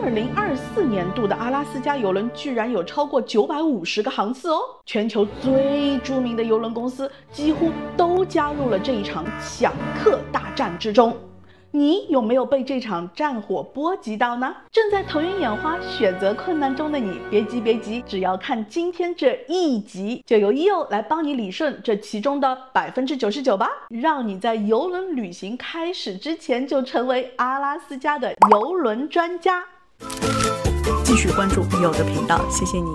2024年度的阿拉斯加邮轮居然有超过950个航次哦！全球最著名的邮轮公司几乎都加入了这一场抢客大战之中。你有没有被这场战火波及到呢？正在头晕眼花、选择困难中的你，别急，只要看今天这一集，就由EO来帮你理顺这其中的99%吧，让你在邮轮旅行开始之前就成为阿拉斯加的邮轮专家。继续关注EO的频道，谢谢你。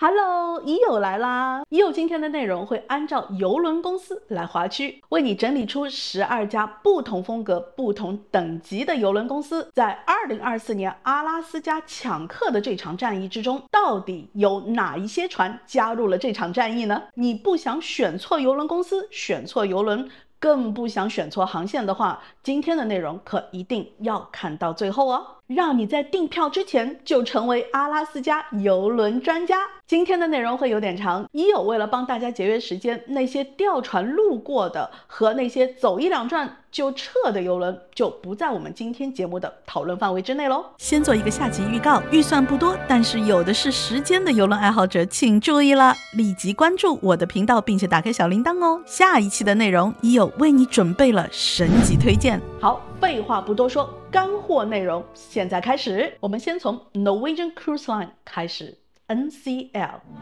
Hello， EO来啦！EO今天的内容会按照邮轮公司来划区，为你整理出12家不同风格、不同等级的邮轮公司，在2024年阿拉斯加抢客的这场战役之中，到底有哪一些船加入了这场战役呢？你不想选错邮轮公司、选错邮轮，更不想选错航线的话，今天的内容可一定要看到最后哦，让你在订票之前就成为阿拉斯加邮轮专家。今天的内容会有点长，EO为了帮大家节约时间，那些调船路过的和那些走一两转就撤的邮轮就不在我们今天节目的讨论范围之内咯。先做一个下集预告，预算不多，但是有的是时间的邮轮爱好者请注意了，立即关注我的频道，并且打开小铃铛哦。下一期的内容EO为你准备了神级推荐。好，废话不多说，干货内容现在开始。我们先从 Norwegian Cruise Line 开始。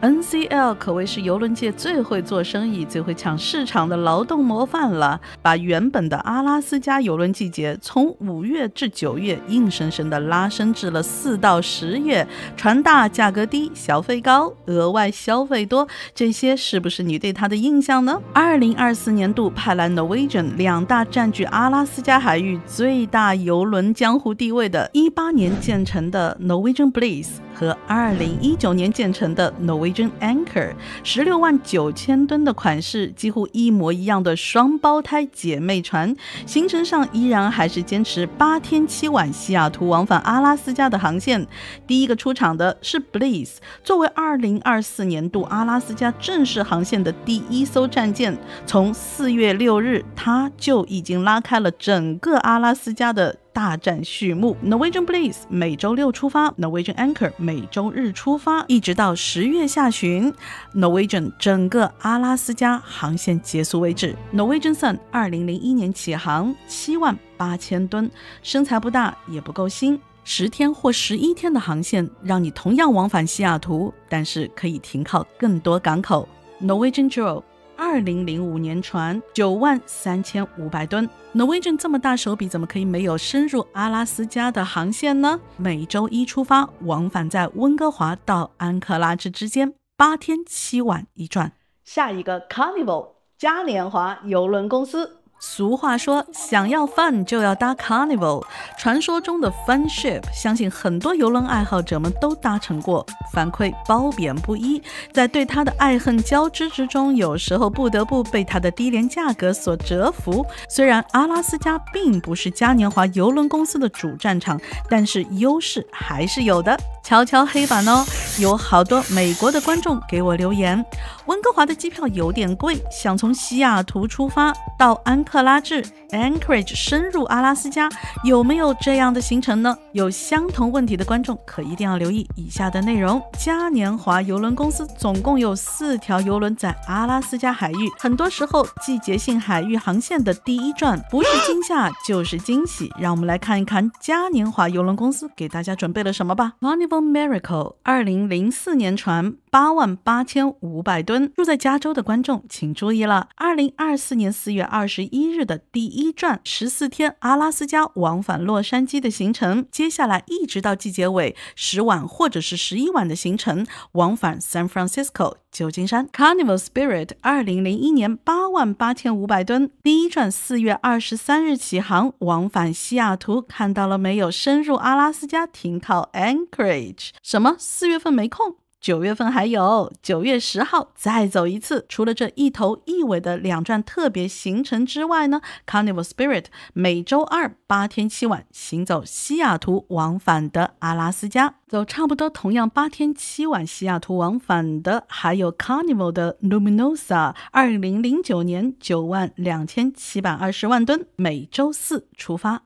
NCL 可谓是邮轮界最会做生意、最会抢市场的劳动模范了，把原本的阿拉斯加邮轮季节从5月至9月硬生生的拉伸至了4到10月，船大价格低，消费高，额外消费多，这些是不是你对它的印象呢？2024年度派来 Norwegian 2大占据阿拉斯加海域最大邮轮江湖地位的18年建成的 Norwegian Bliss 和2019年建成的 Norwegian Anchor， 16万9千吨的款式，几乎一模一样的双胞胎姐妹船，行程上依然还是坚持8天7晚西雅图往返阿拉斯加的航线。第一个出场的是 Bliss， 作为2024年度阿拉斯加正式航线的第一艘战舰，从4月6日它就已经拉开了整个阿拉斯加的大战序幕。 Norwegian Bliss 每周6出发， Norwegian Anchor 每周日出发，一直到10月下旬 Norwegian 整个阿拉斯加航线结束为止。 Norwegian Sun 2001年起航，7万8千吨，身材不大也不够新，10天或11天的航线让你同样往返西雅图，但是可以停靠更多港口。 Norwegian Jewel 2005年船，9万3500吨。 Norwegian 这么大手笔，怎么可以没有深入阿拉斯加的航线呢？每周1出发，往返在温哥华到安克拉治之间，8天7晚一转。下一个 Carnival 嘉年华邮轮公司。俗话说，想要 fun 就要搭 Carnival， 传说中的 fun ship， 相信很多邮轮爱好者们都搭乘过，反馈褒贬不一，在对它的爱恨交织之中，有时候不得不被它的低廉价格所折服。虽然阿拉斯加并不是嘉年华邮轮公司的主战场，但是优势还是有的。敲敲黑板哦，有好多美国的观众给我留言，温哥华的机票有点贵，想从西雅图出发到安克拉治 Anchorage 深入阿拉斯加，有没有这样的行程呢？有相同问题的观众可一定要留意以下的内容。嘉年华邮轮公司总共有4条邮轮在阿拉斯加海域，很多时候季节性海域航线的第一站不是惊吓就是惊喜。让我们来看一看嘉年华邮轮公司给大家准备了什么吧。 Carnival Miracle 2004年船，8万8500吨。住在加州的观众请注意了，2024年4月21日的第一站14天阿拉斯加往返洛杉矶的行程，接下来一直到季节尾10晚或者是11晚的行程，往返 San Francisco 旧金山。 Carnival Spirit 2001年8万8500吨，第一站4月23日起航，往返西雅图。看到了没有？深入阿拉斯加，停靠 Anchorage。 什么4月份没空？9月份还有9月10号再走一次。除了这一头一尾的2站特别行程之外呢， Carnival Spirit 每周2 8天7晚行走西雅图往返的阿拉斯加。走差不多同样8天7晚西雅图往返的还有 Carnival 的 Luminosa， 2009年9万2720万吨，每周4出发。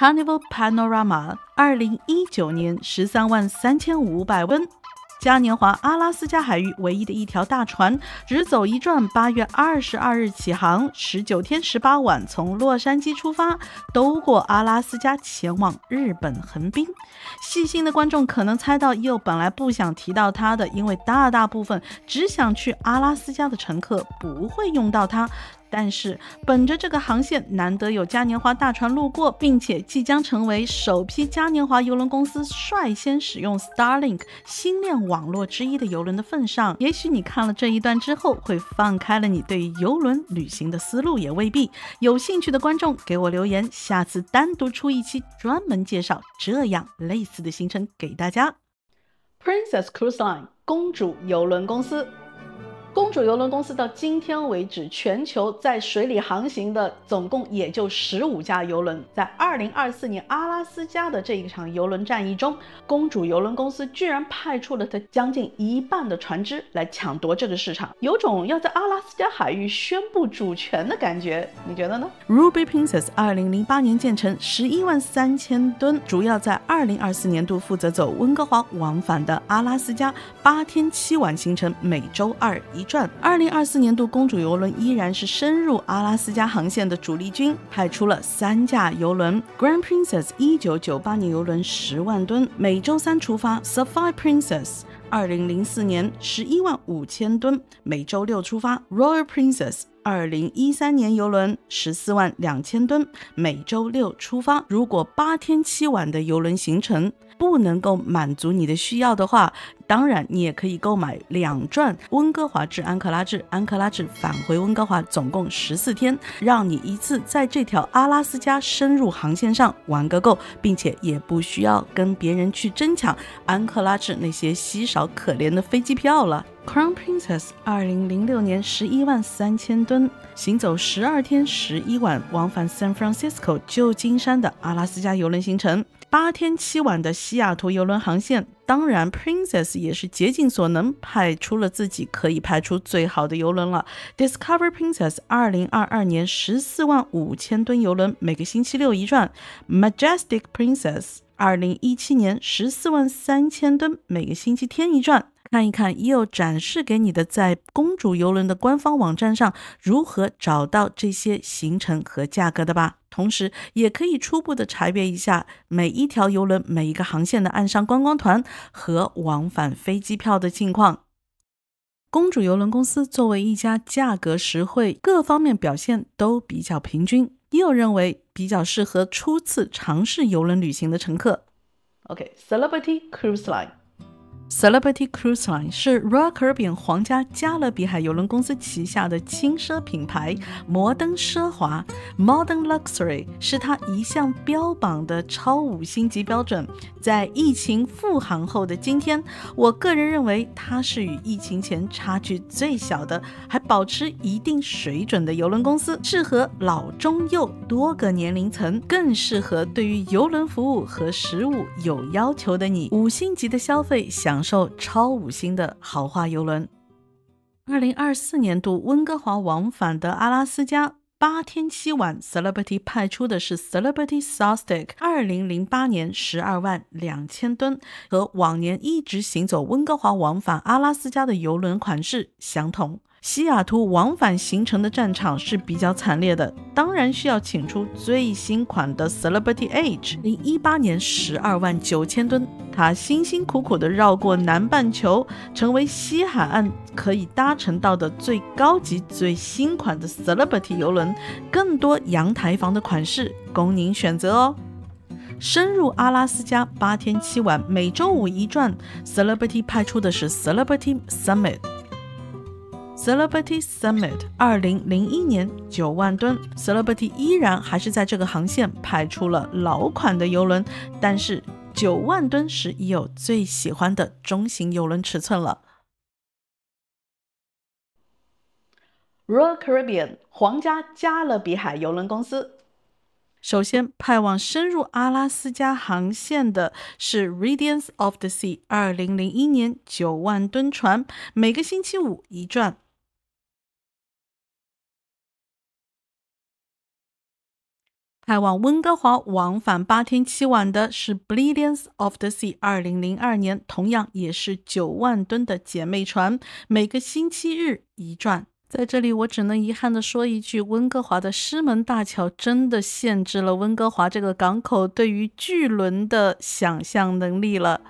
Carnival Panorama 2019年133500吨。嘉年华阿拉斯加海域唯一的一条大船，只走一转，8月22日起航，19天18晚从洛杉矶出发，兜过阿拉斯加前往日本横滨。细心的观众可能猜到，Eo本来不想提到它的，因为大部分只想去阿拉斯加的乘客不会用到它。但是本着这个航线难得有嘉年华大船路过，并且即将成为首批嘉年华邮轮公司率先使用 Starlink 星链网络之一的邮轮的份上，也许你看了这一段之后会放开了你对于邮轮旅行的思路，也未必。有兴趣的观众给我留言，下次单独出一期专门介绍这样类似的行程给大家。 Princess Cruise Line 公主邮轮公司。公主邮轮公司到今天为止，全球在水里航行的总共也就15架邮轮。在2024年阿拉斯加的这一场邮轮战役中，公主邮轮公司居然派出了它将近一半的船只来抢夺这个市场，有种要在阿拉斯加海域宣布主权的感觉，你觉得呢？ Ruby Princess 2008年建成113000吨，主要在2024年度负责走温哥华往返的阿拉斯加8天7晚行程，每周2一转。2024年度公主邮轮依然是深入阿拉斯加航线的主力军，派出了3架邮轮。 Grand Princess 1998年邮轮10万吨，每周3出发。 Sapphire Princess 2004年115000吨，每周6出发。 Royal Princess 2013年邮轮142000吨，每周6出发。如果8天7晚的邮轮行程不能够满足你的需要的话，当然你也可以购买2转温哥华至安克拉治，安克拉治返回温哥华，总共14天，让你一次在这条阿拉斯加深入航线上玩个够，并且也不需要跟别人去争抢安克拉治那些稀少可怜的飞机票了。Crown Princess 2006年113000吨，行走12天11晚，往返 San Francisco 旧金山的阿拉斯加邮轮行程，8天7晚的西雅图邮轮航线。当然 Princess 也是竭尽所能派出了自己可以派出最好的邮轮了。 Discover Princess 2022年145000吨邮轮，每个星期6一转。 Majestic Princess 2017年143000吨，每个星期天一转。看一看Eo展示给你的在公主邮轮的官方网站上如何找到这些行程和价格的吧。同时也可以初步的查阅一下每一条邮轮每一个航线的岸上观光团和往返飞机票的近况。公主邮轮公司作为一家价格实惠、各方面表现都比较平均，Eo认为比较适合初次尝试邮轮旅行的乘客。 Celebrity Cruise Line。Celebrity Cruise Line 是 Royal Caribbean 皇家加勒比海邮轮公司旗下的轻奢品牌，摩登奢华 Modern Luxury 是它一向标榜的超5星级标准。在疫情复航后的今天，我个人认为它是与疫情前差距最小的，还保持一定水准的邮轮公司，适合老中幼多个年龄层，更适合对于邮轮服务和食物有要求的你。5星级的消费，享受超5星的豪华邮轮。2024年度温哥华往返的阿拉斯加8天7晚 Celebrity 派出的是 Celebrity Sussex 2008年122000吨，和往年一直行走温哥华往返阿拉斯加的邮轮款式相同。西雅图往返行程的战场是比较惨烈的，当然需要请出最新款的 Celebrity Age 2018年129000吨，它辛辛苦苦地绕过南半球，成为西海岸可以搭乘到的最高级最新款的 Celebrity 邮轮，更多阳台房的款式供您选择哦。深入阿拉斯加8天7晚，每周5一转， Celebrity 派出的是 Celebrity Summit。Celebrity Summit 2001年9万吨， Celebrity 依然还是在这个航线派出了老款的邮轮，但是9万吨是Eo最喜欢的中型邮轮尺寸了。 Royal Caribbean 皇家加勒比海邮轮公司。首先派往深入阿拉斯加航线的是 Radiance of the Sea 2001年9万吨船，每个星期5一转。开往温哥华往返8天7晚的是 Brilliance of the Sea 2002年，同样也是9万吨的姐妹船，每个星期日一转。在这里我只能遗憾地说一句，温哥华的狮门大桥真的限制了温哥华这个港口对于巨轮的想象能力了。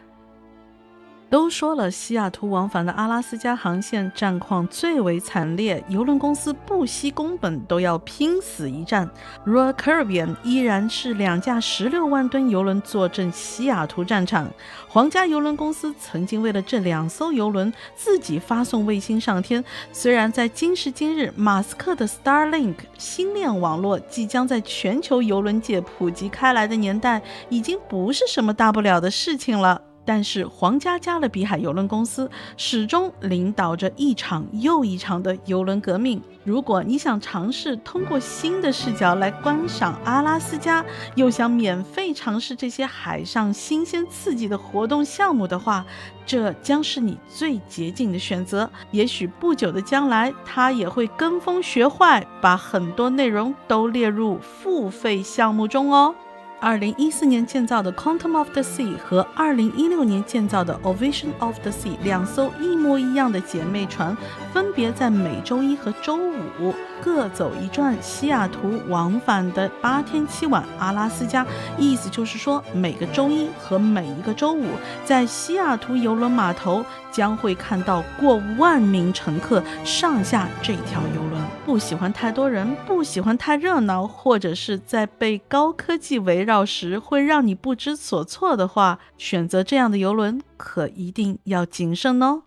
都说了，西雅图往返的阿拉斯加航线战况最为惨烈，邮轮公司不惜工本都要拼死一战。Royal Caribbean 依然是2架16万吨邮轮坐镇西雅图战场。皇家邮轮公司曾经为了这2艘邮轮自己发送卫星上天，虽然在今时今日马斯克的 Starlink 星链网络即将在全球邮轮界普及开来的年代，已经不是什么大不了的事情了，但是皇家加勒比海邮轮公司始终领导着一场又一场的邮轮革命。如果你想尝试通过新的视角来观赏阿拉斯加，又想免费尝试这些海上新鲜刺激的活动项目的话，这将是你最捷径的选择。也许不久的将来，它也会跟风学坏，把很多内容都列入付费项目中哦。2014年建造的 Quantum of the Sea 和2016年建造的 Ovation of the Sea 2艘一模一样的姐妹船，分别在每周一和周五各走一转西雅图往返的8天7晚阿拉斯加。意思就是说，每个周一和每一个周五，在西雅图邮轮码头将会看到过万名乘客上下这条邮轮。不喜欢太多人，不喜欢太热闹，或者是在被高科技围绕时会让你不知所措的话，选择这样的邮轮可一定要谨慎哦。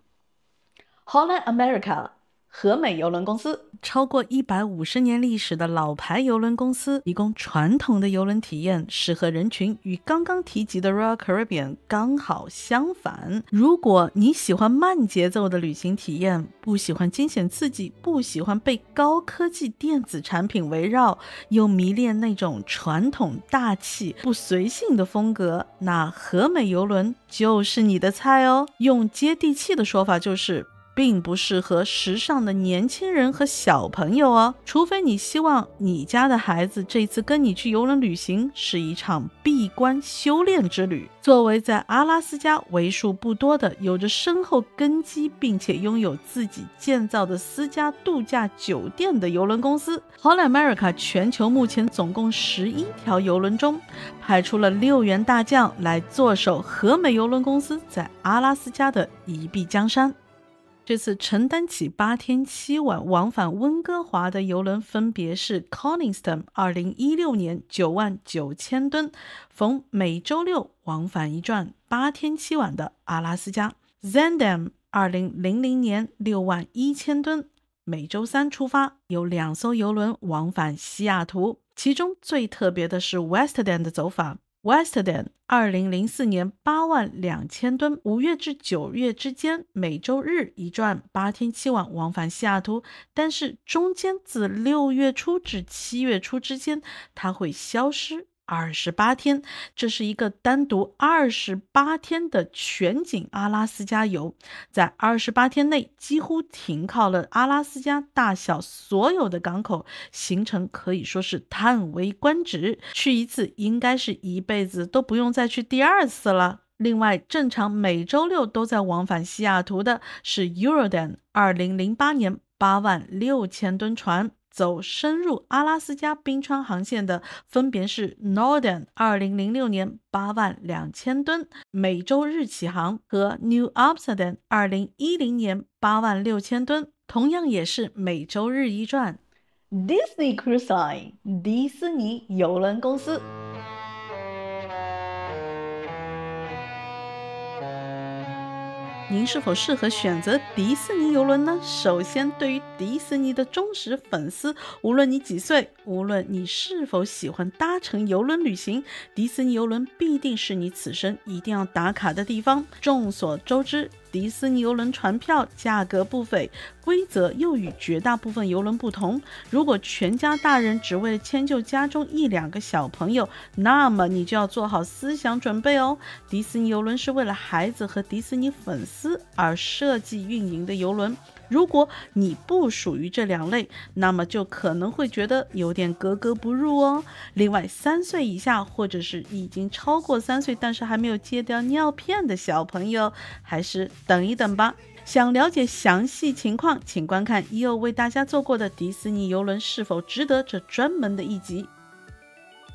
Holland America 和美邮轮公司，超过150年历史的老牌邮轮公司，提供传统的邮轮体验，适合人群与刚刚提及的 Royal Caribbean 刚好相反。如果你喜欢慢节奏的旅行体验，不喜欢惊险刺激，不喜欢被高科技电子产品围绕，又迷恋那种传统大气不随性的风格，那和美邮轮就是你的菜哦。用接地气的说法就是并不适合时尚的年轻人和小朋友哦，除非你希望你家的孩子这次跟你去邮轮旅行是一场闭关修炼之旅。作为在阿拉斯加为数不多的有着深厚根基并且拥有自己建造的私家度假酒店的邮轮公司， Holland America 全球目前总共11条邮轮中派出了6员大将来坐守和美邮轮公司在阿拉斯加的一臂江山。这次承担起8天7晚往返温哥华的邮轮分别是 Conningston 2016年9万9千吨，逢每周六往返一转8天7晚的阿拉斯加， Zaandam 2000年6万1千吨，每周三出发，有2艘邮轮往返西雅图。其中最特别的是 Western 的走法。Western 2004年8万2千吨，5月至9月之间每周日一转8天7晚往返西雅图，但是中间自6月初至7月初之间它会消失28天，这是一个单独28天的全景阿拉斯加游，在28天内几乎停靠了阿拉斯加大小所有的港口，行程可以说是叹为观止，去一次应该是一辈子都不用再去第2次了。另外，正常每周六都在往返西雅图的是 Eurodam 2008年8万6千吨船，走深入阿拉斯加冰川航线的分别是 Northern 2006年8万2千吨，每周日起航，和 New Amsterdam 2010年8万6千吨，同样也是每周日一转。 Disney Cruise Line 迪士尼邮轮公司，您是否适合选择迪士尼邮轮呢？首先，对于迪士尼的忠实粉丝，无论你几岁，无论你是否喜欢搭乘邮轮旅行，迪士尼邮轮必定是你此生一定要打卡的地方。众所周知，迪士尼邮轮船票价格不菲，规则又与绝大部分邮轮不同。如果全家大人只为了迁就家中1、2个小朋友，那么你就要做好思想准备哦。迪士尼邮轮是为了孩子和迪士尼粉丝而设计运营的邮轮。如果你不属于这两类，那么就可能会觉得有点格格不入哦。另外，3岁以下或者是已经超过3岁但是还没有戒掉尿片的小朋友，还是等一等吧。想了解详细情况，请观看EO为大家做过的迪士尼邮轮是否值得这专门的一集。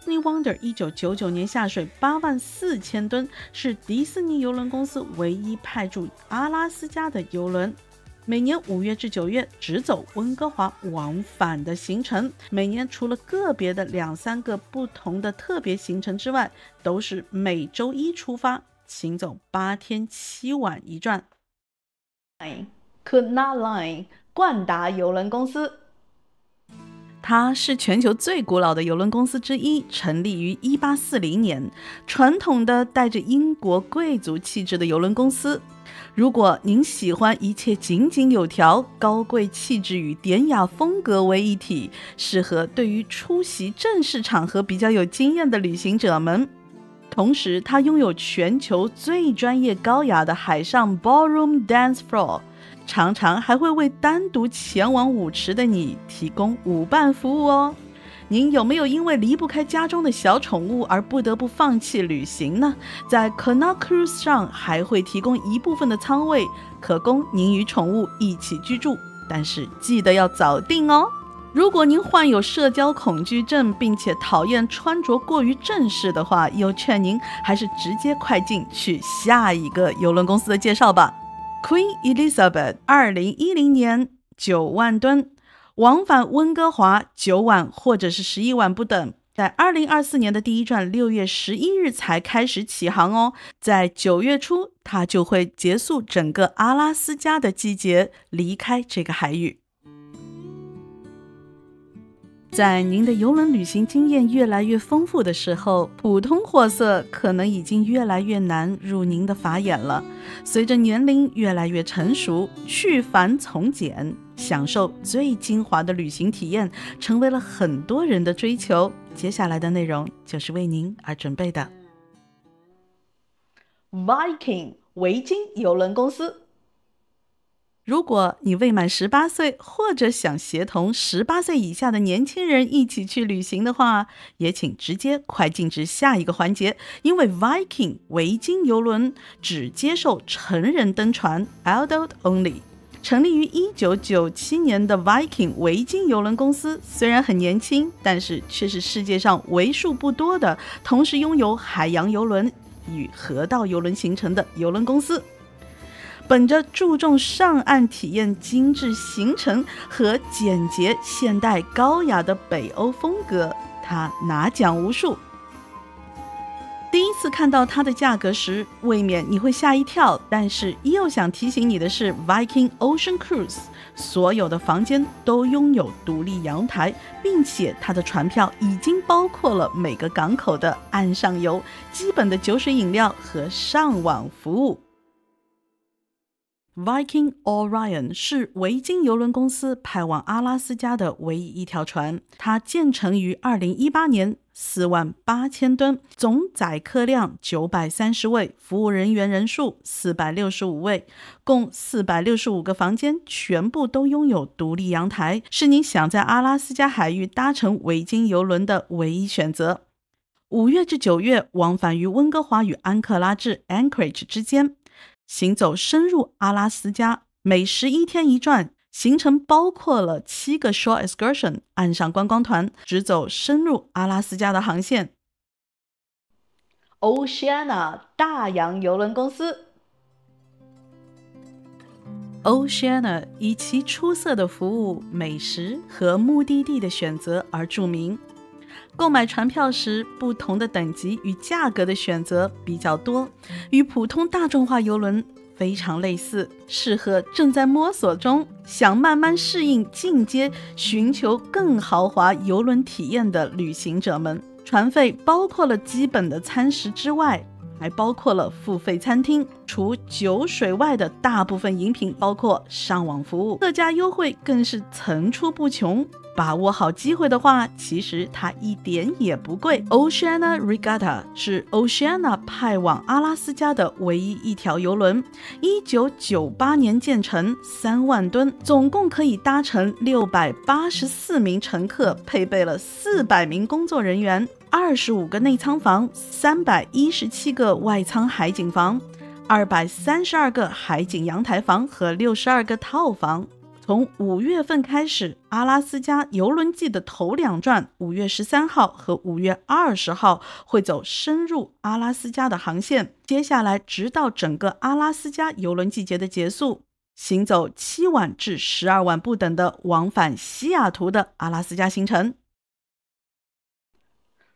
Disney Wonder 1999年下水84000吨，是迪士尼邮轮公司唯一派驻阿拉斯加的邮轮。每年5月至9月只走温哥华往返的行程，每年除了个别的2-3个不同的特别行程之外，都是每周一出发，行走8天7晚一转。Cunard Line 冠达邮轮公司，它是全球最古老的邮轮公司之一，成立于1840年，传统的带着英国贵族气质的邮轮公司。如果您喜欢一切井井有条、高贵气质与典雅风格为一体，适合对于出席正式场合比较有经验的旅行者们。同时，它拥有全球最专业高雅的海上 ballroom dance floor， 常常还会为单独前往舞池的你提供舞伴服务哦。您有没有因为离不开家中的小宠物而不得不放弃旅行呢？在 Cunard Cruise 上还会提供一部分的舱位，可供您与宠物一起居住，但是记得要早订哦。如果您患有社交恐惧症，并且讨厌穿着过于正式的话，又劝您还是直接快进去下一个邮轮公司的介绍吧。Queen Elizabeth 2010年9万吨，往返温哥华9晚或者是11晚不等。在2024年的第一站6月11日才开始起航哦，在9月初它就会结束整个阿拉斯加的季节，离开这个海域。在您的邮轮旅行经验越来越丰富的时候，普通货色可能已经越来越难入您的法眼了。随着年龄越来越成熟，去繁从简，享受最精华的旅行体验成为了很多人的追求。接下来的内容就是为您而准备的。 Viking 维京邮轮公司，如果你未满18岁，或者想协同18岁以下的年轻人一起去旅行的话，也请直接快进至下一个环节，因为 Viking 维京邮轮只接受成人登船 Adult Only。 成立于1997年的 Viking 维京邮轮公司虽然很年轻，但是却是世界上为数不多的同时拥有海洋邮轮与河道邮轮行程的邮轮公司。本着注重上岸体验、精致行程和简洁现代高雅的北欧风格，它拿奖无数。第一次看到它的价格时，未免你会吓一跳，但是又想提醒你的是 Viking Ocean Cruise 所有的房间都拥有独立阳台，并且它的船票已经包括了每个港口的岸上游、基本的酒水饮料和上网服务。Viking Orion 是维京邮轮公司派往阿拉斯加的唯一一条船，它建成于2018年，48000吨，总载客量930位，服务人员人数465位，共465个房间，全部都拥有独立阳台，是你想在阿拉斯加海域搭乘维京邮轮的唯一选择。5月至9月往返于温哥华与安克拉治 Anchorage 之间，行走深入阿拉斯加，每11天一转，行程包括了7个 Shore Excursion 岸上观光团，只走深入阿拉斯加的航线。Oceania 大洋邮轮公司， Oceania 以其出色的服务、美食和目的地的选择而著名。购买船票时，不同的等级与价格的选择比较多，与普通大众化邮轮非常类似，适合正在摸索中想慢慢适应进阶、寻求更豪华邮轮体验的旅行者们。船费包括了基本的餐食之外，还包括了付费餐厅，除酒水外的大部分饮品包括上网服务，特价优惠更是层出不穷。把握好机会的话，其实它一点也不贵。Oceania Regatta 是 Oceania 派往阿拉斯加的唯一一条邮轮，1998年建成，3万吨，总共可以搭乘684名乘客，配备了400名工作人员，25个内舱房，317个外舱海景房，232个海景阳台房和62个套房。从5月份开始，阿拉斯加邮轮季的头2转5月13号和5月20号会走深入阿拉斯加的航线，接下来直到整个阿拉斯加邮轮季节的结束，行走7晚至12晚不等的往返西雅图的阿拉斯加行程。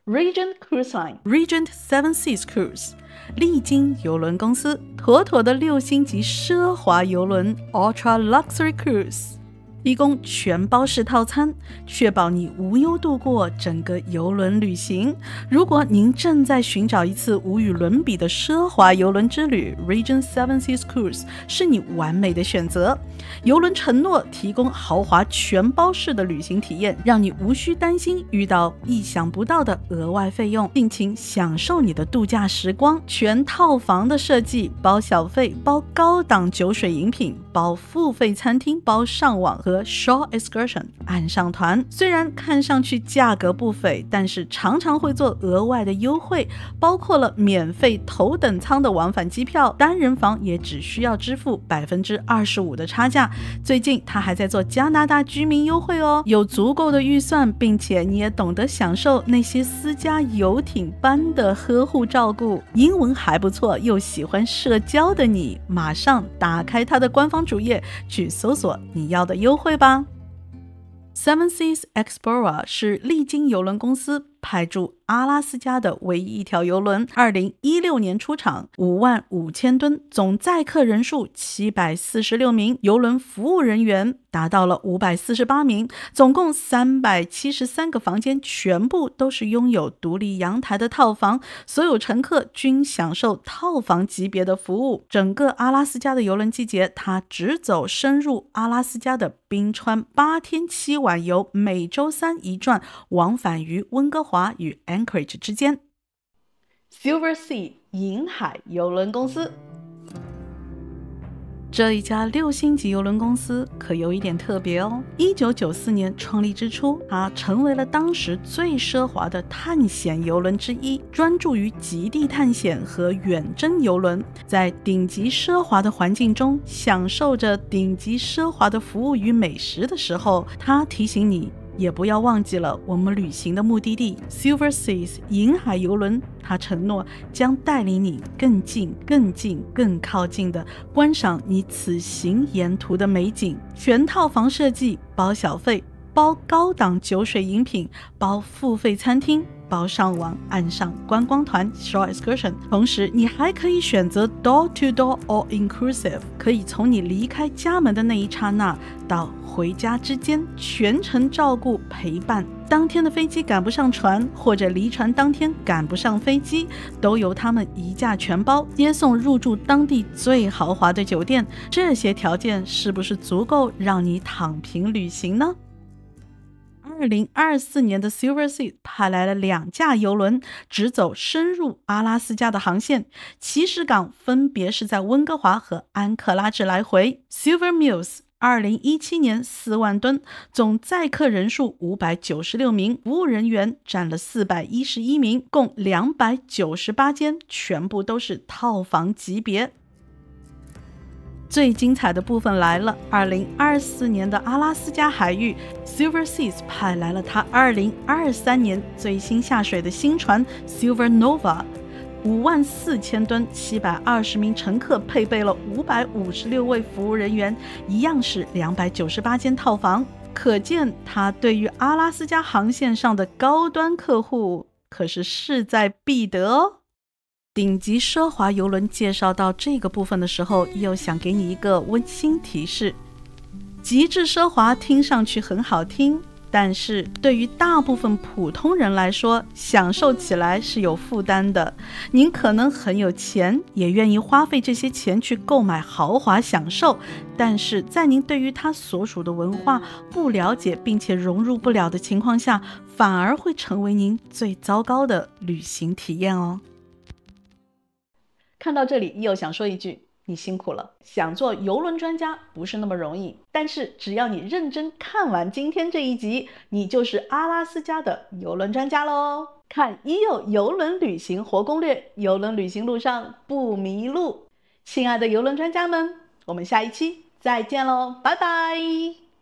Regent Cruise Line Regent Seven Seas Cruise 丽晶邮轮公司，妥妥的6星级奢华邮轮 Ultra Luxury Cruise， 提供全包式套餐，确保你无忧度过整个邮轮旅行。如果您正在寻找一次无与伦比的奢华邮轮之旅， Regent Seven Seas Cruise 是你完美的选择。邮轮承诺提供豪华全包式的旅行体验，让你无需担心遇到意想不到的额外费用，尽情享受你的度假时光。全套房的设计，包小费，包高档酒水饮品，包付费餐厅，包上网和 Shore Excursion 岸上团。虽然看上去价格不菲，但是常常会做额外的优惠，包括了免费头等舱的往返机票，单人房也只需要支付 25% 的差价。最近他还在做加拿大居民优惠哦，有足够的预算，并且你也懂得享受那些私家游艇般的呵护照顾，英文还不错又喜欢社交的你，马上打开他的官方主页去搜索你要的优惠吧。 Seven Seas Explorer 是丽晶邮轮公司派驻阿拉斯加的唯一一条邮轮，2016年出厂，55000吨，总载客人数746名，邮轮服务人员达到了548名，总共373个房间，全部都是拥有独立阳台的套房，所有乘客均享受套房级别的服务。整个阿拉斯加的邮轮季节，它只走深入阿拉斯加的冰川，8天7晚游，每周3一转，往返于温哥华与 Anchorage 之间。 Silver Sea 银海邮轮公司，这一家6星级邮轮公司可有一点特别哦。1994年创立之初，它成为了当时最奢华的探险邮轮之一，专注于极地探险和远征邮轮，在顶级奢华的环境中享受着顶级奢华的服务与美食的时候，它提醒你也不要忘记了我们旅行的目的地 Silver Seas 银海邮轮，它承诺将带领你更近更近更靠近的观赏你此行沿途的美景。全套房设计，包小费，包高档酒水饮品，包付费餐厅，包上网岸上观光团 Shore Excursion， 同时你还可以选择 Door to Door All Inclusive， 可以从你离开家门的那一刹那到回家之间全程照顾陪伴，当天的飞机赶不上船，或者离船当天赶不上飞机，都由他们一价全包，接送入住当地最豪华的酒店。这些条件是不是足够让你躺平旅行呢？2024年的 Silver Sea 派来了2架邮轮，只走深入阿拉斯加的航线，起始港分别是在温哥华和安克拉治来回。 Silver Mills 2017年4万吨，总载客人数596名，服务人员占了411名，共298间，全部都是套房级别。最精彩的部分来了，2024年的阿拉斯加海域 Silver Seas 派来了它2023年最新下水的新船 Silver Nova， 54000吨，720名乘客，配备了556位服务人员，一样是298间套房，可见它对于阿拉斯加航线上的高端客户可是势在必得哦。顶级奢华邮轮介绍到这个部分的时候，又想给你一个温馨提示：极致奢华听上去很好听，但是对于大部分普通人来说，享受起来是有负担的。您可能很有钱，也愿意花费这些钱去购买豪华享受，但是在您对于它所属的文化不了解并且融入不了的情况下，反而会成为您最糟糕的旅行体验哦。看到这里，又想说一句，你辛苦了。想做邮轮专家不是那么容易，但是只要你认真看完今天这一集，你就是阿拉斯加的邮轮专家咯。看已有邮轮旅行活攻略，邮轮旅行路上不迷路。亲爱的邮轮专家们，我们下一期再见咯，拜拜。